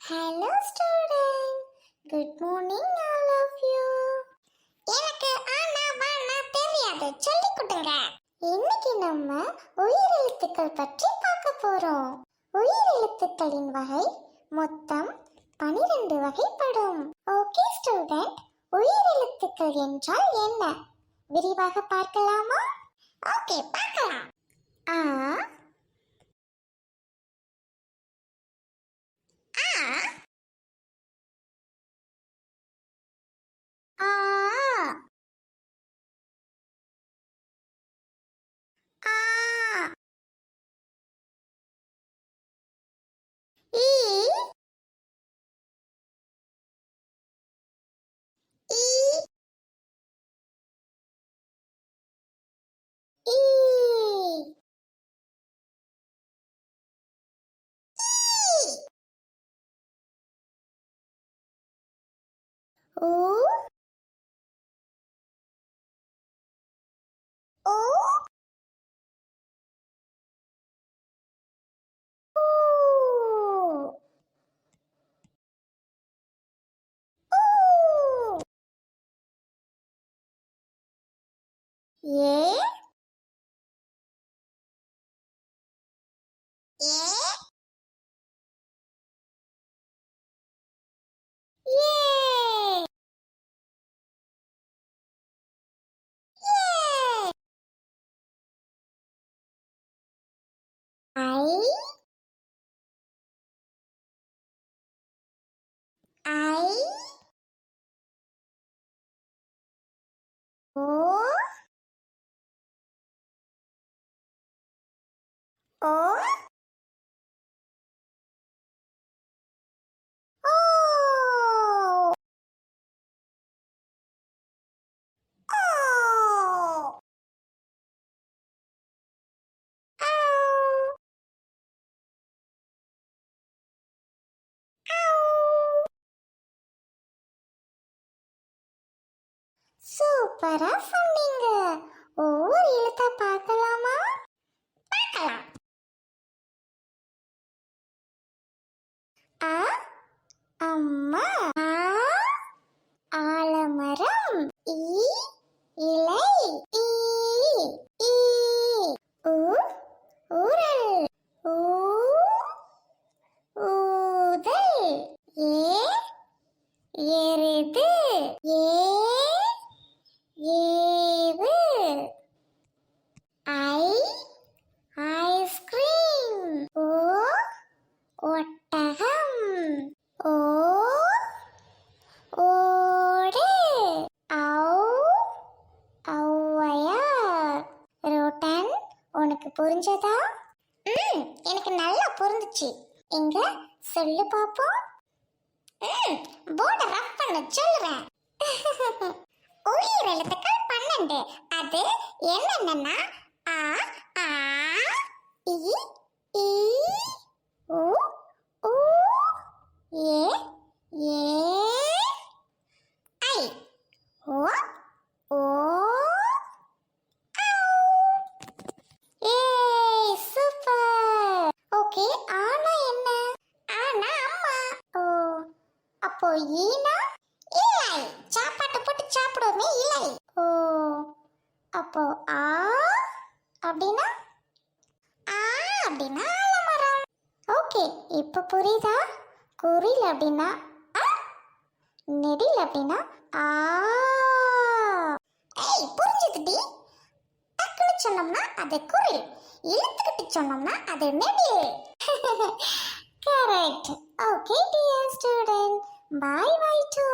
Hello student. Good morning all of you. எனக்கு ஆனா வானா தெரியாது சொல்லி கொடுங்க. இன்னைக்கு நம்ம உயிரெழுத்துக்கள் பற்றி பார்க்க போறோம். உயிரெழுத்துக்களின் வகை மொத்தம் 12 வகைப்படும். ஓகே ஸ்டூடண்ட், உயிரெழுத்துக்கள் என்றால் என்ன? விரிவாக பார்க்கலாமா? ஓகே, பார்க்கலாம். ஆ ஆ ஆ ஈ ஈ ஈ ஊ ஊ ஏ ஏ ஏ ஐ ஐ ஓ ஓ ஓ ஓ சூப்பரா சொன்னீங்க. ஒவ்வொரு எழுத்தா பார்க்கலாமா? பார்க்கலாம். அ அம்மா, ஆ ஆலமரம், இ இலை, ஈ ஈ உ உரல், ஊ ஊதல், ஏ எருது, ஏ ஏவு, ஐ ஐஸ்கிரீம், ஓ ஒட்டகம், ஓ ஓடு, ஔ ஔவையார். ரோட்டன், உனக்கு புரிஞ்சதா? எனக்கு நல்லா புரிஞ்சுச்சு. எங்க சொல்லு பாப்போம். போர்ட ரஃப் பண்ண சொல்லுறேன். உயிர் எழுத்துக்கள் 12. அது என்னென்னா ஆ ஆ இ ஈ உ ஊ ஏ ஏ ஐ ஓ ஓ ஏய் சூப்பர். ஓகே, ஆனா என்ன? ஆனா அம்மா. ஓ, அப்போ ஈனா இலை. சாப்பாட்டு போட்டு சாப்பிடுவோமே இலை. ஓ, அப்போ ஆ அப்படின்னா ஆ அப்படின்னா ஆலமரம். ஓகே, இப்போ புரியுதா? குரில் அப்படின்னா அ, நெடில் அப்படின்னா ஆ. ஏய் புரிஞ்சுதுடி. டக்குன்னு சொன்னோம்னா அது குரில், இழுத்துக்கிட்டு சொன்னோம்னா அது நெடில். Correct. Okay dear student, bye bye to